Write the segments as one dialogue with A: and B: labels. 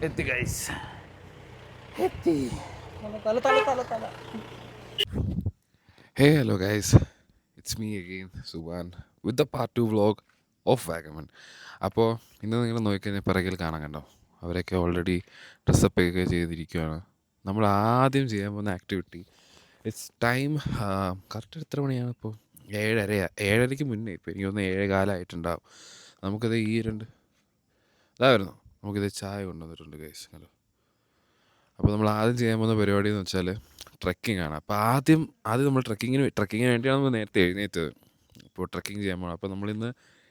A: എത്തി ഗൈസ്, എത്തി. Hey hello guys, it's me again Subhan with the part 2 vlog of Vagamon. അപ്പോൾ ഇന്ന് നിങ്ങൾ നോക്കിക്കഴിഞ്ഞാൽ പിറകിൽ കാണാൻ കണ്ടോ, അവരൊക്കെ ഓൾറെഡി ഡ്രസ്സപ്പ് ഒക്കെ ചെയ്തിരിക്കുകയാണ്. നമ്മൾ ആദ്യം ചെയ്യാൻ പോകുന്ന ആക്ടിവിറ്റി ഇറ്റ്സ് ടൈം. കറക്റ്റ് എത്ര മണിയാണ് ഇപ്പോൾ? 7:30. 7:30 മുന്നേ ഇപ്പോൾ എനിക്ക് തോന്നുന്നു 7:15 നമുക്കത് ഈ ഇതായിരുന്നു. നമുക്കിത് ചായ കൊണ്ടുവന്നിട്ടുണ്ട് ഗൈസ്. ഹലോ. അപ്പോൾ നമ്മൾ ആദ്യം ചെയ്യാൻ പോകുന്ന പരിപാടി എന്ന് വെച്ചാൽ ട്രെക്കിംഗ് ആണ്. അപ്പോൾ ആദ്യം നമ്മൾ ട്രെക്കിങ്ങിന് വേണ്ടിയാണ് നമ്മൾ നേരത്തെ എഴുന്നേറ്റത്. ഇപ്പോൾ ട്രെക്കിംഗ് ചെയ്യാൻ പോകണം. അപ്പോൾ നമ്മളിന്ന്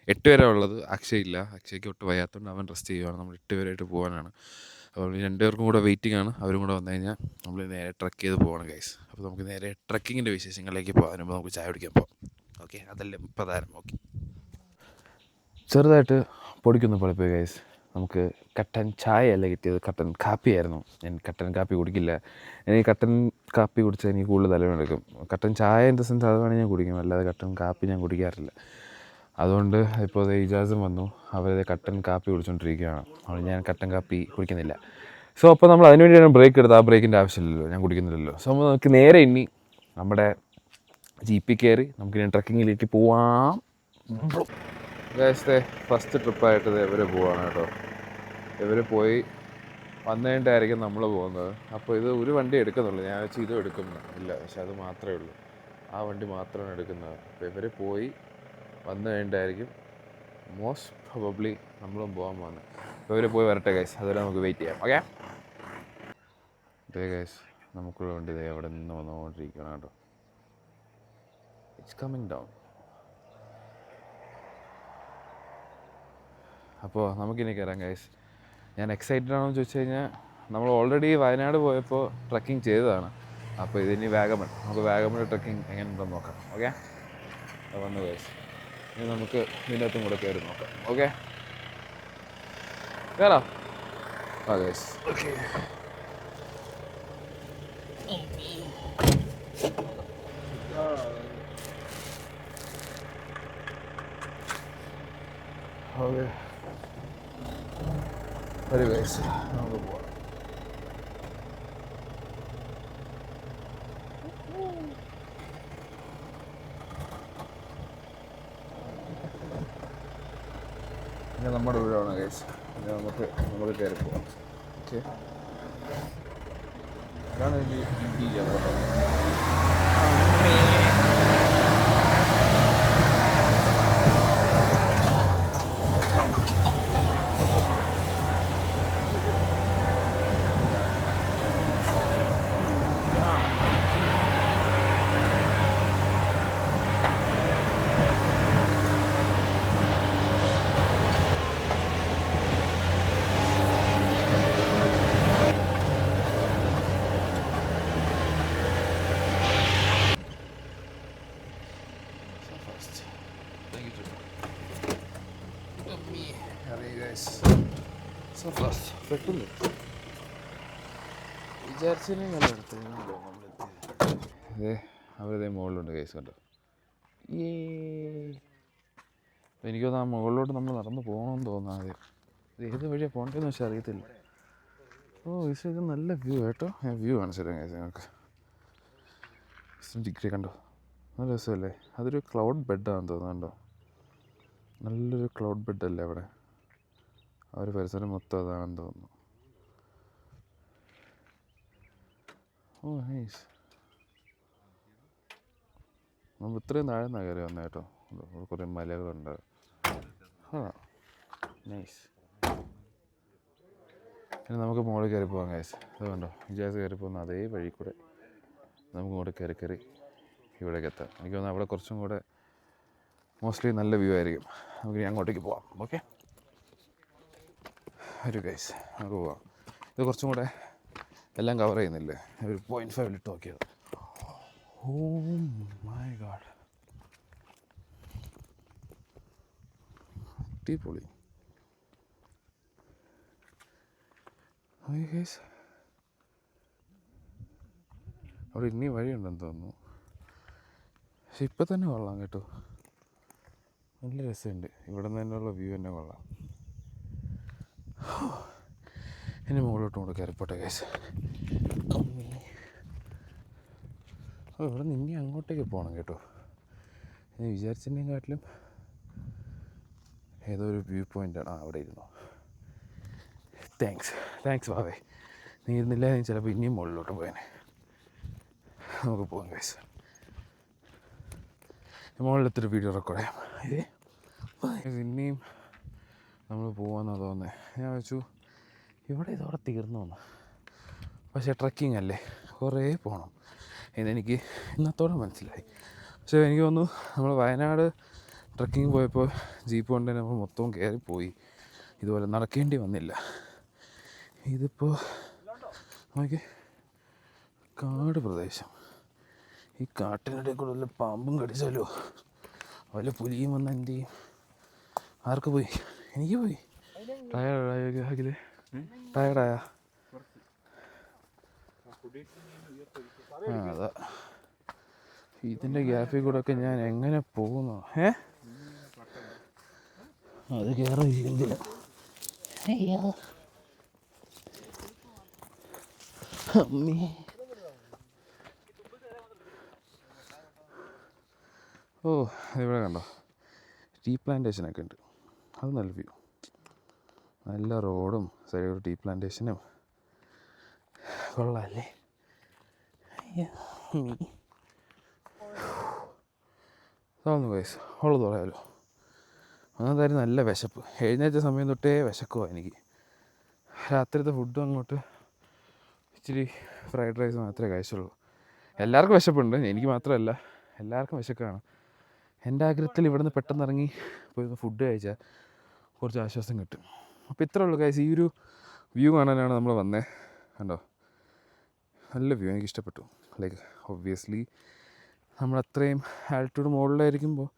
A: 8 വരെ ഉള്ളത്. അക്ഷയ് ഇല്ല, അക്ഷയ്ക്ക് ഒട്ട് വയ്യാത്തതുകൊണ്ട് അവൻ റെസ്റ്റ് ചെയ്യുവാണ്. നമ്മൾ 8 വരെയായിട്ട് പോകാനാണ്. അപ്പോൾ 2 പേർക്കും കൂടെ വെയിറ്റിംഗ് ആണ്. അവരും കൂടെ വന്നു കഴിഞ്ഞാൽ നമ്മൾ നേരെ ട്രെക്ക് ചെയ്ത് പോകണം ഗൈസ്. അപ്പോൾ നമുക്ക് നേരെ ട്രെക്കിങ്ങിൻ്റെ വിശേഷങ്ങളിലേക്ക് പോകാൻ മുമ്പ് നമുക്ക് ചായ കുടിക്കാൻ പോകാം. ഓക്കെ, അതല്ലേ പ്രധാനം. ഓക്കെ, ചെറുതായിട്ട് പൊടിക്കൊന്ന് പൊളിപ്പോയി ഗൈസ്. നമുക്ക് കട്ടൻ ചായ അല്ല കിട്ടിയത്, കട്ടൻ കാപ്പിയായിരുന്നു. ഞാൻ കട്ടൻ കാപ്പി കുടിക്കില്ല. എനിക്ക് കട്ടൻ കാപ്പി കുടിച്ചാൽ എനിക്ക് കൂടുതൽ തലവേദന. കട്ടൻ ചായ ഇൻ ദ സെൻസ് അത് വേണമെങ്കിൽ ഞാൻ കുടിക്കും, അല്ലാതെ കട്ടൻ കാപ്പി ഞാൻ കുടിക്കാറില്ല. അതുകൊണ്ട് ഇപ്പോൾ അത് ഇജാസും വന്നു, അവരത് കട്ടൻ കാപ്പി കുടിച്ചുകൊണ്ടിരിക്കുകയാണ്. അതുകൊണ്ട് ഞാൻ കട്ടൻ കാപ്പി കുടിക്കുന്നില്ല. സോ അപ്പോൾ നമ്മൾ അതിന് വേണ്ടിയാണ് ബ്രേക്ക് എടുത്തത്. ആ ബ്രേക്കിൻ്റെ ആവശ്യമില്ലല്ലോ, ഞാൻ കുടിക്കുന്നില്ലല്ലോ. സോ നമുക്ക് നേരെ ഇനി നമ്മുടെ ജീപ്പിൽ കയറി നമുക്കിനി ട്രക്കിങ്ങിലേക്ക് പോവാം. ഗൈസ്, ഫസ്റ്റ് ട്രിപ്പായിട്ട് ഇവർ പോവാണ് കേട്ടോ. ഇവർ പോയി വന്നു കഴിഞ്ഞിട്ടായിരിക്കും നമ്മൾ പോകുന്നത്. അപ്പോൾ ഇത് ഒരു വണ്ടി എടുക്കുന്നുള്ളൂ. ഞാൻ വെച്ച് ഇതും എടുക്കുന്നു ഇല്ല, പക്ഷെ അത് മാത്രമേ ഉള്ളൂ, ആ വണ്ടി മാത്രമാണ് എടുക്കുന്നത്. അപ്പോൾ ഇവർ പോയി വന്നു കഴിഞ്ഞിട്ടായിരിക്കും മോസ്റ്റ് പ്രോബബ്ലി നമ്മളും പോകാൻ പോകുന്നത്. അപ്പോൾ ഇവർ പോയി വരട്ടെ ഗൈസ്, അതുവരെ നമുക്ക് വെയിറ്റ് ചെയ്യാം. ഓക്കെ. ഇതേ ഗൈസ്, നമുക്കുള്ള വണ്ടി ഇതേ അവിടെ നിന്ന് വന്നുകൊണ്ടിരിക്കുകയാണ് കേട്ടോ. It's coming down. അപ്പോൾ നമുക്കിനി കയറാം ഗൈസ്. ഞാൻ എക്സൈറ്റഡ് ആണോ എന്ന് ചോദിച്ചു കഴിഞ്ഞാൽ നമ്മൾ ഓൾറെഡി വയനാട് പോയപ്പോൾ ട്രക്കിംഗ് ചെയ്തതാണ്. അപ്പോൾ ഇതിനി വാഗമൺ, നമുക്ക് വാഗമൺ ട്രക്കിംഗ് എങ്ങനെ ഉണ്ടെന്ന് നോക്കാം. ഓക്കെ, വന്നു ഗൈസ്. ഇനി നമുക്ക് ഇതിൻ്റെ അകത്തും കൂടെ കയറി നോക്കാം. ഓക്കെ, കയറാം. ആ ഗൈസ്, ഓക്കെ. ഓക്കെ, ഒരു ഗൈസ് നമുക്ക് പോവാം. ഇത് നമ്മുടെ വീടാണ് ഗൈസ്. ഇത് നമുക്ക് കയറി പോവാം. ഓക്കെ, അതാണ് പെട്ടെന്ന് വിചാരിച്ചതിനെ നല്ല എടുത്ത് അതെ. അവരിതേ മുകളിലുണ്ട് കേസ് കണ്ടോ. എനിക്ക് തോന്നുന്നു ആ മുകളിലോട്ട് നമ്മൾ നടന്ന് പോകണമെന്ന് തോന്നാതെ. ഇത് ഏത് വഴിയാണ് പോകേണ്ടതെന്ന് വെച്ചാൽ അറിയത്തില്ല. ഓ, ഇത് നല്ല വ്യൂ കേട്ടോ. ഞാൻ വ്യൂ കാണിച്ചു തരാം കേസ് നിങ്ങൾക്ക്. ഡിഗ്രി കണ്ടോ, നല്ല രസമല്ലേ. അതൊരു ക്ലൗഡ് ബെഡാണെന്ന് തോന്നുന്നുണ്ടോ. നല്ലൊരു ക്ലൗഡ് ബെഡല്ലേ അവിടെ. ആ ഒരു പരിസരം മൊത്തം അതാണെന്ന് തോന്നുന്നു. ഓ നൈസ്. നമ്മൾ ഇത്രയും താഴെ നിന്നാണ് കയറി വന്നത് കേട്ടോ. കുറേ മലകളുണ്ട്. ആ നൈസ്. ഇനി നമുക്ക് മുകളിൽ കയറി പോകാം ഗൈസ്. അത് കണ്ടോ, ഇജാസ് കയറി പോകുന്ന അതേ വഴി കൂടെ നമുക്ക് ഇങ്ങോട്ട് കയറി ഇവിടേക്ക് എത്താം. എനിക്ക് തോന്നുന്നു അവിടെ കുറച്ചും കൂടെ മോസ്റ്റ്ലി നല്ല വ്യൂ ആയിരിക്കും. നമുക്ക് ഇനി അങ്ങോട്ടേക്ക് പോവാം. ഓക്കെ, ഒരു ഗൈസ് നമുക്ക് പോവാം. ഇത് കുറച്ചും കൂടെ എല്ലാം കവർ ചെയ്യുന്നില്ലേ. ഒരു 0.5 ഇട്ട് നോക്കിയത്. ഓ മൈ ഗാഡ്, അടിപൊളി. ഗൈസ്, അവിടെ ഇനി വഴിയുണ്ടെന്ന് തോന്നുന്നു. പക്ഷെ ഇപ്പം തന്നെ കൊള്ളാം കേട്ടോ. നല്ല രസമുണ്ട്. ഇവിടെ നിന്ന് തന്നെയുള്ള വ്യൂ തന്നെ കൊള്ളാം. ഇനി മുകളിലോട്ടും കൂടെ കയറിപ്പോട്ടെ ഗൈസ്. ഇവിടെ നിന്ന് ഇനി അങ്ങോട്ടേക്ക് പോകണം കേട്ടോ. ഞാൻ വിചാരിച്ചതിനെക്കാട്ടിലും ഏതോ ഒരു വ്യൂ പോയിൻ്റാണ്. അവിടെ ഇരുന്നു. താങ്ക്സ് വാവേ. നീ ഇരുന്നില്ല നീ ചിലപ്പോൾ ഇനിയും മുകളിലോട്ട് പോയേനെ. നമുക്ക് പോകാം ഗൈസ്. മുകളിലെത്തൊരു വീഡിയോ റെക്കോർഡ് ചെയ്യാം. ഇനിയും നമ്മൾ പോകാമെന്നാണ് തോന്നുന്നത്. ഞാൻ വെച്ചു ഇവിടെ ഇതോടെ തീർന്നു. പക്ഷേ ട്രക്കിംഗ് അല്ലേ, കുറേ പോകണം എന്നെനിക്ക് ഇന്നത്തോടെ മനസ്സിലായി. പക്ഷേ എനിക്ക് തോന്നുന്നു നമ്മൾ വയനാട് ട്രക്കിങ് പോയപ്പോൾ ജീപ്പ് കൊണ്ട് തന്നെ നമ്മൾ മൊത്തവും കയറിപ്പോയി. ഇതുപോലെ നടക്കേണ്ടി വന്നില്ല. ഇതിപ്പോൾ നമുക്ക് കാട് പ്രദേശം. ഈ കാട്ടിനിടയിൽ കൂടെ വല്ല പാമ്പും കടിച്ചാലോ വല്ല പുലിയും വന്ന് എന്ത് ചെയ്യും? ആർക്ക് പോയി? എനിക്ക് പോയി. ടയർഡായ അതാ. ഇതിൻ്റെ ഗ്യാപ്പിൽ കൂടെ ഒക്കെ ഞാൻ എങ്ങനെ പോകുന്നു? അത് കയറിയിരിക്കുന്നില്ല. അമ്മേ. ഓ ഇവിടെ കണ്ടോ ടീ പ്ലാന്റേഷനൊക്കെ ഉണ്ട്. അത് നല്ല വ്യൂ, നല്ല റോഡും സൈഡ് ടീ പ്ലാന്റേഷനും കൊള്ളാമല്ലേ? തോന്നുന്നു ഗൈസ്, ഉള്ളത് പറയാമല്ലോ. ഒന്നാമതായിരുന്നു നല്ല വിശപ്പ്. എഴുന്നേറ്റ സമയം തൊട്ടേ വിശക്കുവാണ് എനിക്ക്. രാത്രിത്തെ ഫുഡും അങ്ങോട്ട് ഇച്ചിരി ഫ്രൈഡ് റൈസ് മാത്രമേ കഴിച്ചുള്ളൂ. എല്ലാവർക്കും വിശപ്പുണ്ട്, എനിക്ക് മാത്രമല്ല, എല്ലാവർക്കും വിശക്കാണ്. എൻ്റെ ആഗ്രഹത്തിൽ ഇവിടുന്ന് പെട്ടെന്ന് ഇറങ്ങി പോയി ഫുഡ് കഴിച്ചാൽ കുറച്ച് ആശ്വാസം കിട്ടും. അപ്പോൾ ഇത്രേ ഉള്ളൂ ഗൈസ്. ഈ ഒരു വ്യൂ കാണാനാണ് നമ്മൾ വന്നത്. കണ്ടോ, നല്ല വ്യൂ, എനിക്ക് ഇഷ്ടപ്പെട്ടു. ലൈക്ക് ഒബ്വിയസ്ലി നമ്മൾ അത്രയും ആൾട്ടിറ്റ്യൂഡ് മുകളിലായിരിക്കുമ്പോൾ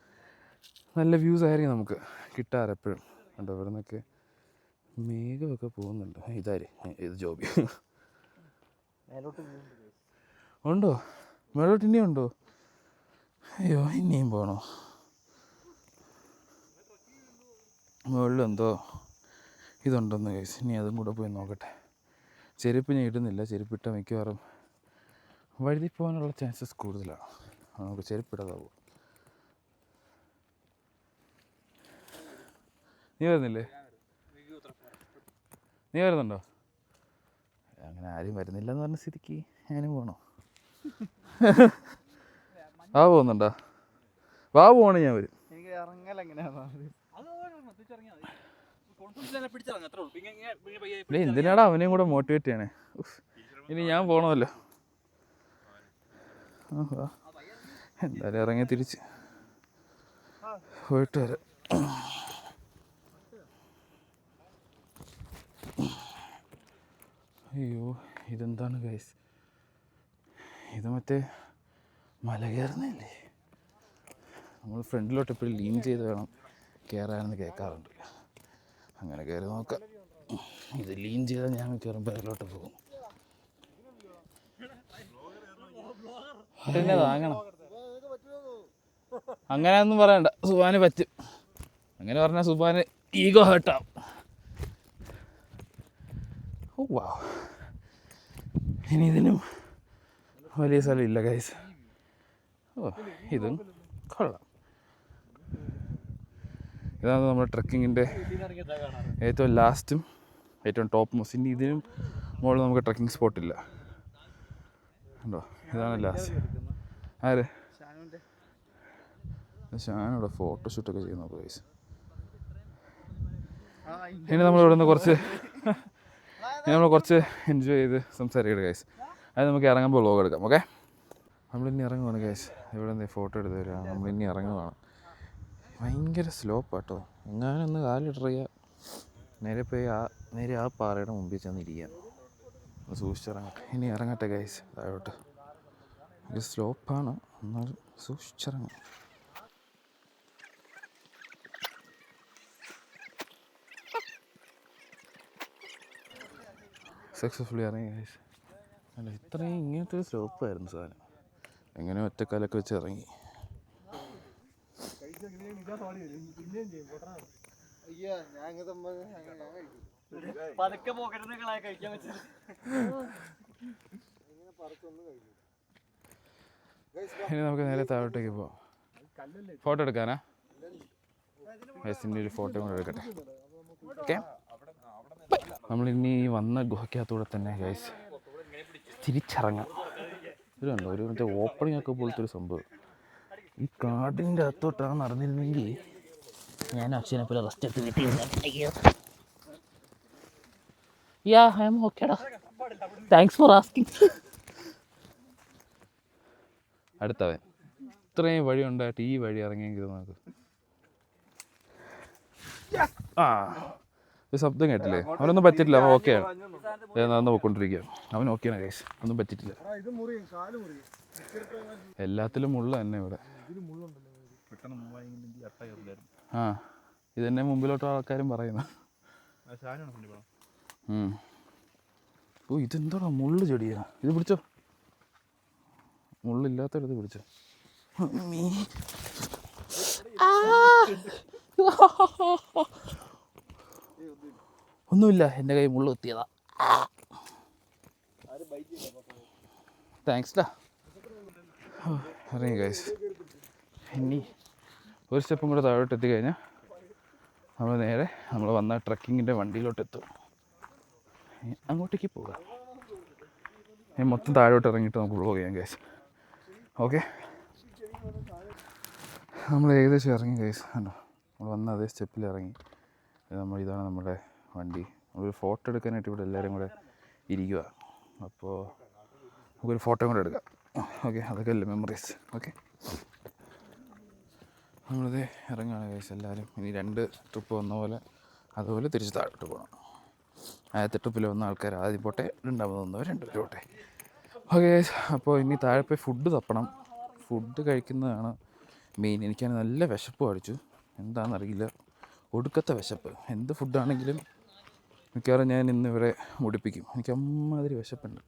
A: നല്ല വ്യൂസ് ആയിരിക്കും നമുക്ക് കിട്ടാറ് എപ്പോഴും. കണ്ടോ, ഇവിടെ നിന്നൊക്കെ മേഘമൊക്കെ പോകുന്നുണ്ട്. ഇത് ജോബി ഉണ്ടോ? മേലോട്ട് ഇനിയും ഉണ്ടോ? അയ്യോ, ഇനിയും പോകണോ? മുകളിലെന്തോ ഇതുണ്ടെന്ന് കേസ്. ഇനി അതും കൂടെ പോയി നോക്കട്ടെ. ചെരുപ്പ് ഞാൻ ഇടുന്നില്ല. ചെരുപ്പിട്ട മിക്കവാറും വഴുതി പോകാനുള്ള ചാൻസസ് കൂടുതലാണ്. നമുക്ക് ചെരുപ്പിടാതാവും. നീ വരുന്നില്ലേ? നീ വരുന്നുണ്ടോ? അങ്ങനെ ആരും വരുന്നില്ലെന്ന് പറഞ്ഞ സ്ഥിതിക്ക് ഞാനും പോകണോ? വാ പോകുന്നുണ്ടോ? വാ പോകണേ, ഞാൻ വരും. എന്തിനാടാ അവനെയും കൂടെ മോട്ടിവേറ്റ് ചെയ്യണേ? ഇനി ഞാൻ പോകണമല്ലോ. എന്തായാലും ഇറങ്ങി തിരിച്ച് പോയിട്ട് വരാം. അയ്യോ, ഇതെന്താണ് ഗൈസ്? ഇത് മറ്റേ മല കയറുന്നല്ലേ? നമ്മൾ ഫ്രണ്ടിലോട്ട് എപ്പോഴും ലീൻ ചെയ്ത് വേണം കയറാനെന്ന് കേൾക്കാറുണ്ട്. അങ്ങനെ കയറി നോക്കാം. ഇത് ലീൻ ചെയ്താൽ ഞാൻ കയറും പേരിലോട്ട് പോകും. പിന്നെ താങ്ങണം. അങ്ങനെയൊന്നും പറയണ്ട, സുബാന് പറ്റും. അങ്ങനെ പറഞ്ഞാൽ സുബാന് ഈഗോ ഹേർട്ടാവും. ഓ വാ, ഇനി ഇതിനും വലിയ സ്ഥലം ഇല്ല ഗൈസ്. ഓ, ഇതും കൊള്ളാം. ഇതാണ് നമ്മുടെ ട്രക്കിങ്ങിൻ്റെ ഏറ്റവും ലാസ്റ്റും ഏറ്റവും ടോപ്പ് മോസ്റ്റ്. ഇനി ഇതിനും മുകളിൽ നമുക്ക് ട്രക്കിംഗ് സ്പോട്ടില്ല. ഉണ്ടോ? ഇതാണ് ലാസ്റ്റ്. ആര്? ഷാനോടെ ഫോട്ടോഷൂട്ടൊക്കെ ചെയ്യുന്ന ഗൈസ്. ഇനി നമ്മളിവിടെ നിന്ന് കുറച്ച് എൻജോയ് ചെയ്ത് സംസാരിക്കട്ടെ ഗൈസ്. അത് നമുക്ക് ഇറങ്ങുമ്പോൾ വ്ലോഗ് എടുക്കാം. ഓക്കെ, നമ്മളിനി ഇറങ്ങുവാണ് ഗൈസ്. ഇവിടെ നിന്ന് ഫോട്ടോ എടുത്ത് തരാം. നമ്മളിനി ഇറങ്ങുവാണ്. ഭയങ്കര സ്ലോപ്പാട്ടോ. എങ്ങാനൊന്ന് കാലിട്ടറിയുക, നേരെ ആ പാറയുടെ മുമ്പിൽ ചെന്നിരിക്കുക. സൂക്ഷിച്ചിറങ്ങട്ടെ. ഇനി ഇറങ്ങട്ടെ ഗൈസ് താഴോട്ട്. ഇത് സ്ലോപ്പാണ്, എന്നാലും സൂക്ഷിച്ചിറങ്ങും. സക്സസ്ഫുള്ളി ഇറങ്ങി ഗൈസ്. അല്ല, ഇത്രയും ഇങ്ങനത്തെ ഒരു സ്ലോപ്പായിരുന്നു സാധനം. എങ്ങനെ ഒറ്റക്കാലൊക്കെ വെച്ച് ഇറങ്ങി. ഇനി നമുക്ക് നേരെ താഴോട്ടേക്ക് പോവാം. ഫോട്ടോ എടുക്കാനാ? ഒരു ഫോട്ടോ കൂടെ എടുക്കട്ടെ. ഓക്കെ, നമ്മളിനി വന്ന ഗുഹയ്ക്കകത്തൂടെ തന്നെ ഗൈസ് തിരിച്ചിറങ്ങാം. ഇത് കണ്ടോ, ഒരു മറ്റേ ഓപ്പണിംഗ് ഒക്കെ പോലത്തെ ഒരു സംഭവം. ഈ കാടിൻ്റെ അകത്തോട്ടാണ് നടന്നിരുന്നെങ്കിൽ ഞാൻ അക്ഷയനെ പോലെ റെസ്റ്റ് എടുത്ത് വീട്ടിൽ. യാ ഐ ആം ഓക്കേടാ, താങ്ക്സ് ഫോർ ആസ്കിങ്. അടുത്തവൻ ഇത്രയും വഴി ഉണ്ടായിട്ട് ഈ വഴി ഇറങ്ങിയെങ്കിൽ നമുക്ക് ഒരു ശബ്ദം കേട്ടില്ലേ? അവനൊന്നും പറ്റിയിട്ടില്ല, അവൻ ഓക്കെയാണ്, നടന്ന് പോയിക്കൊണ്ടിരിക്കുക. അവൻ ഓക്കെയാണ് ഗൈസ്, ഒന്നും പറ്റിയിട്ടില്ല. എല്ലാത്തിലും മുള്ള തന്നെ ഇവിടെ. ആ, ഇതെന്നെ മുമ്പിലോട്ട് ആൾക്കാരും പറയുന്നു. ഓ ഇതെന്താടാ, മുള്ളു ചെടിയാ ഇത്. പിടിച്ചോ, മുള്ളില്ലാത്തടത്ത് പിടിച്ചോ. ഒന്നുമില്ല, എൻ്റെ കൈ മുള്ളു കുത്തിയതാ. താങ്ക്സ് ഡാ. അറിയാം ഗൈസ്, ഇനി ഒരു സ്റ്റെപ്പും കൂടെ താഴോട്ട് എത്തിക്കഴിഞ്ഞാൽ നമ്മൾ നേരെ നമ്മൾ വന്ന ട്രക്കിങ്ങിൻ്റെ വണ്ടിയിലോട്ട് എത്തും. അങ്ങോട്ടേക്ക് പോകാം. മൊത്തം താഴോട്ട് ഇറങ്ങിയിട്ട് നമുക്ക് വ്ലോഗ് ചെയ്യാം ഗൈസ്. ഓക്കെ, നമ്മൾ ഏകദേശം ഇറങ്ങി ഗൈസ്. കണ്ടോ, നമ്മൾ വന്ന അതേ സ്റ്റെപ്പിൽ ഇറങ്ങി. ഇതാണ് നമ്മുടെ വണ്ടി. നമ്മളൊരു ഫോട്ടോ എടുക്കാനായിട്ട് ഇവിടെ എല്ലാവരും കൂടെ ഇരിക്കുക. അപ്പോൾ നമുക്കൊരു ഫോട്ടോ കൂടെ എടുക്കാം. ഓക്കെ, അതൊക്കെ അല്ലേ മെമ്മറീസ്. ഓക്കെ, നമ്മളിത് ഇറങ്ങുകയാണ് ഗൈസ് എല്ലാവരും. ഇനി 2 ട്രിപ്പ് വന്ന പോലെ അതുപോലെ തിരിച്ച് താഴോട്ട് പോകണം. ആദ്യത്തെ ട്രിപ്പിൽ വന്ന ആൾക്കാർ ആദ്യം പോട്ടെ, 2ാമത് വന്നവർ 2 പോട്ടെ. ഓക്കെ ഗൈസ്, അപ്പോൾ ഇനി താഴെ പോയി ഫുഡ് തപ്പണം. ഫുഡ് കഴിക്കുന്നതാണ് മെയിൻ. എനിക്കാണ് നല്ല വിശപ്പ് അടിച്ചു, എന്താണെന്നറിയില്ല, ഒടുക്കത്തെ വിശപ്പ്. എന്ത് ഫുഡാണെങ്കിലും മിക്കവാറും ഞാൻ ഇന്ന് ഇവിടെ മുടിപ്പിക്കും. എനിക്ക് അമ്മാതിരി വിശപ്പുണ്ട്.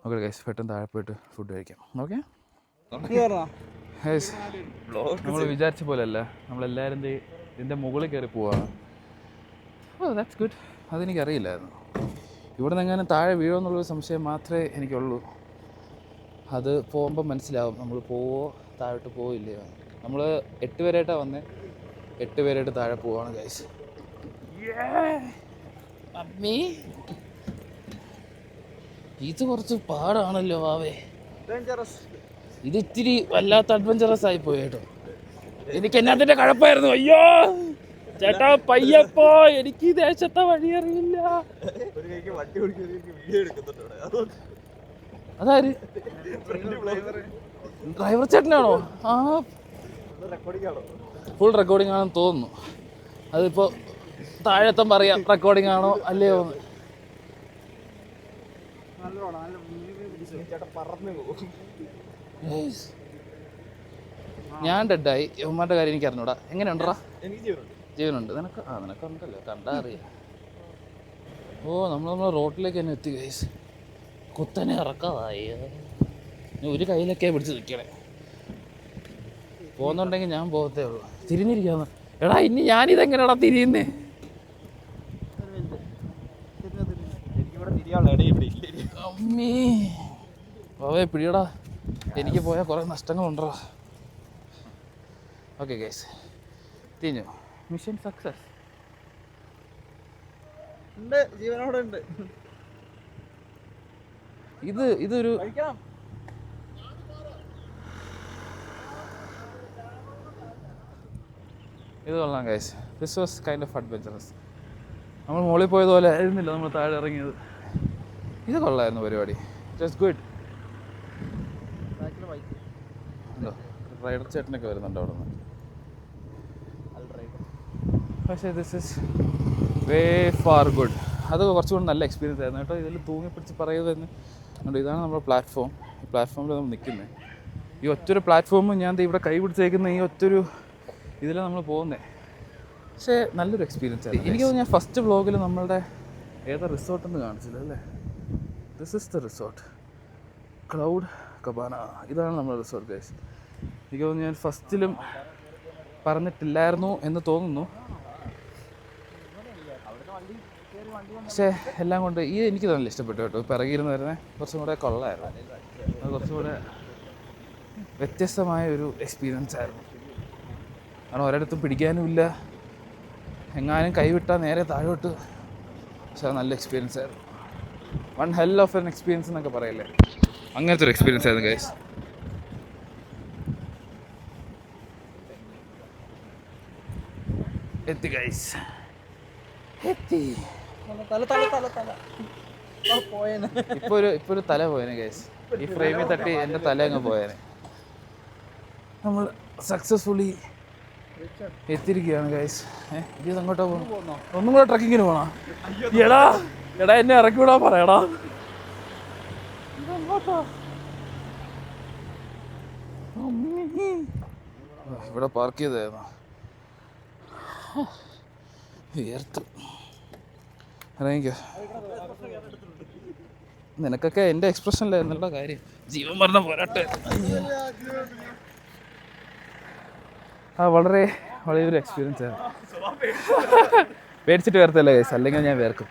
A: ഓക്കെ ഗൈസ്, പെട്ടെന്ന് താഴെ പോയിട്ട് ഫുഡ് കഴിക്കാം. ഓക്കെ ഗൈസ്, നമ്മൾ വിചാരിച്ച പോലെയല്ല, നമ്മളെല്ലാവരും ഇതിൻ്റെ മുകളിൽ കയറി പോവാണ്. Oh that's good. അതെനിക്കറിയില്ലായിരുന്നു. ഇവിടെ നിന്ന് എങ്ങനെ താഴെ വീഴുമെന്നുള്ളൊരു സംശയം മാത്രമേ എനിക്കുള്ളൂ. അത് പോകുമ്പോൾ മനസ്സിലാവും നമ്മൾ പോവോ താഴോട്ട് പോവില്ലയോ. നമ്മൾ 8 പേരായിട്ടാണ് വന്നത്. 8 പേരായിട്ട് താഴെ പോവാണ് ഗൈസ്. അമ്മേ, ഇത് കുറച്ച് പാടാണല്ലോ വാവേ. ഇത് ഇത്തിരി വല്ലാത്ത അഡ്വഞ്ചറസ് ആയി പോയി കേട്ടോ. എനിക്ക് എന്നാത്തിൻ്റെ കഴപ്പായിരുന്നു. അയ്യോ ചേട്ടാ പയ്യപ്പോ, എനിക്ക് ദേശത്തെ വഴി അറിയില്ല. അതാര്? ഡ്രൈവർ ചേട്ടനാണോ? ആ, ഫുൾ റെക്കോർഡിംഗ് ആണെന്ന് തോന്നുന്നു. അതിപ്പോൾ താഴെത്തും പറയാം റെക്കോർഡിംഗ് ആണോ അല്ലയോ എന്ന്. ഞാൻ ഡെഡായി. യവന്മാരുടെ കാര്യം എനിക്ക് അറിഞ്ഞൂടാ. എങ്ങനെയുണ്ടാ? ജീവനുണ്ട്. നിനക്കുണ്ടല്ലോ, കണ്ടാ അറിയാം. ഓ നമ്മൾ റോട്ടിലേക്ക് തന്നെ എത്തി ഗൈസ്. കുത്തനെ ഇറക്കാതായി. ഒരു കയ്യിലൊക്കെ പിടിച്ച് നിൽക്കണേ. പോകുന്നുണ്ടെങ്കിൽ ഞാൻ പോകത്തേ ഉള്ളൂ. തിരിഞ്ഞിരിക്കാന്ന്. എടാ ഇനി ഞാനിതെങ്ങനെയാടാ തിരിയുന്നേ? അമ്മേ അവേ പിടിയടാ, എനിക്ക് പോയാൽ കുറേ നഷ്ടങ്ങളുണ്ടോ. ഓക്കെ ഗൈസ്, തിരിഞ്ഞു. Mission success. ജീവനോടെ ഉണ്ട്. ഇതൊരു ഇത് കൊള്ളാം guys. This was kind of adventurous. നമ്മൾ മുകളിൽ പോയതുപോലെ ആയിരുന്നില്ല നമ്മൾ താഴെ ഇറങ്ങിയത്. ഇത് കൊള്ളായിരുന്നു പരിപാടി. Just good. എന്തോ റൈഡർ ചേട്ടനൊക്കെ വരുന്നുണ്ട് അവിടെ നിന്ന്. പക്ഷേ this is way far good. അത് കുറച്ചുകൂടി നല്ല എക്സ്പീരിയൻസ് ആയിരുന്നു കേട്ടോ. ഇതിൽ തൂങ്ങിപ്പിടിച്ച് പറയുന്നതെന്ന് അതുകൊണ്ട് ഇതാണ് നമ്മുടെ പ്ലാറ്റ്ഫോം. ഈ പ്ലാറ്റ്ഫോമിൽ നമ്മൾ നിൽക്കുന്നത്. ഈ ഒറ്റൊരു പ്ലാറ്റ്ഫോമും ഞാൻ ഇവിടെ കൈ പിടിച്ചേക്കുന്ന ഈ ഒറ്റൊരു ഇതിലാണ് നമ്മൾ പോകുന്നത്. പക്ഷേ നല്ലൊരു എക്സ്പീരിയൻസ് ആയിരുന്നു. എനിക്ക് തോന്നുന്നു ഞാൻ ഫസ്റ്റ് വ്ളോഗിൽ നമ്മളുടെ ഏതാ റിസോർട്ടെന്ന് കാണിച്ചില്ല അല്ലേ? This is the resort, cloud cabana. ഇതാണ് നമ്മുടെ റിസോർട്ട് ഗൈസ്. എനിക്ക് തോന്നുന്നു ഞാൻ ഫസ്റ്റിലും പറഞ്ഞിട്ടില്ലായിരുന്നു എന്ന് തോന്നുന്നു. പക്ഷേ എല്ലാം കൊണ്ട് എനിക്ക് നല്ല ഇഷ്ടപ്പെട്ടു കേട്ടോ. പിറകിരുന്ന് വരുന്നത് കുറച്ചും കൂടെ കൊള്ളായിരുന്നു. അത് കുറച്ചും കൂടെ വ്യത്യസ്തമായ ഒരു എക്സ്പീരിയൻസ് ആയിരുന്നു. കാരണം ഒരിടത്തും പിടിക്കാനുമില്ല, എങ്ങാനും കൈവിട്ടാൽ നേരെ താഴോട്ട്. പക്ഷേ അത് നല്ല എക്സ്പീരിയൻസ് ആയിരുന്നു. One hell of an experience എന്നൊക്കെ പറയല്ലേ, അങ്ങനത്തെ ഒരു എക്സ്പീരിയൻസ് ആയിരുന്നു ഗൈസ്. എത്തി ഗൈസ്, എത്തി. ഇപ്പോൾ ഒരു തല പോയേനെ ഗൈസ്. ഈ ഫ്രെയിമിൽ തട്ടി എൻ്റെ തല അങ്ങ് പോയേനെ. നമ്മൾ സക്സസ്ഫുള്ളി എത്തിയിരിക്കുകയാണ് ഗൈസ്. ഇത് അങ്ങോട്ടോ പോകുന്നു? ഒന്നും കൂടെ ട്രക്കിങ്ങിന് പോകണം. എടാ എന്നെ ഇറക്കി വിടാൻ പറയടാ. ഇവിടെ പാർക്ക് ചെയ്തായിരുന്നു. വിയർത്തു. ഇറങ്ങിക്കോ. നിനക്കൊക്കെ എൻ്റെ എക്സ്പ്രഷനിലായിരുന്നുള്ള കാര്യം. ജീവൻ പറഞ്ഞ പോരാട്ടെ. വളരെ ഒരു എക്സ്പീരിയൻസ് ആയിരുന്നു. പേടിച്ചിട്ട് വരത്തല്ലേ ഗൈസ്, അല്ലെങ്കിൽ ഞാൻ വേർക്കും,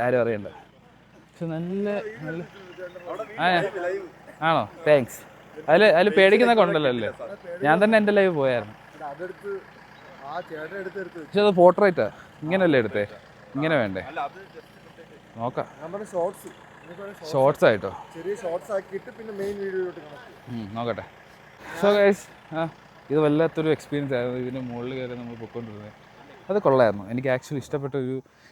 A: ആരും അറിയണ്ട. പക്ഷെ നല്ല ആണോ? താങ്ക്സ്. അതിൽ പേടിക്കുന്നൊക്കെ ഉണ്ടല്ലോ അല്ലേ? ഞാൻ തന്നെ എൻ്റെ ലൈവ് പോയായിരുന്നു. പക്ഷെ അത് പോർട്രേറ്റാ, ഇങ്ങനെയല്ലേ എടുത്തേ? ഇങ്ങനെ വേണ്ടേ? നോക്കാം. ഷോർട്സ് ആയിട്ടോ? നോക്കട്ടെ. സോ ഗൈസ്, ഇത് വല്ലാത്തൊരു എക്സ്പീരിയൻസ് ആയിരുന്നു. ഇതിന് മുകളിൽ കയറി നമ്മൾ പൊയ്ക്കൊണ്ടിരുന്നത് അത് കൊള്ളായിരുന്നു. എനിക്ക് ആക്ച്വലി ഇഷ്ടപ്പെട്ട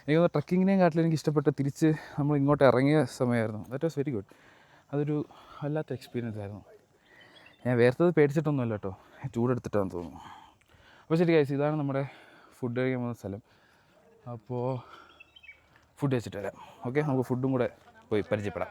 A: എനിക്ക് ട്രക്കിങ്ങിനെയും കാട്ടിൽ എനിക്ക് ഇഷ്ടപ്പെട്ട തിരിച്ച് നമ്മൾ ഇങ്ങോട്ട് ഇറങ്ങിയ സമയമായിരുന്നു. That was very good. അതൊരു വല്ലാത്ത എക്സ്പീരിയൻസ് ആയിരുന്നു. ഞാൻ വേർത്തത് പേടിച്ചിട്ടൊന്നുമല്ല കേട്ടോ, ചൂടെടുത്തിട്ടാണെന്ന് തോന്നുന്നു. അപ്പോൾ ശരി ഗൈസ്, ഇതാണ് നമ്മുടെ ഫുഡ് കഴിക്കാൻ പോകുന്ന സ്ഥലം. അപ്പോൾ ഫുഡ് കഴിച്ചിട്ട് വരാം. ഓക്കെ, നമുക്ക് ഫുഡും കൂടെ പോയി പരിചയപ്പെടാം.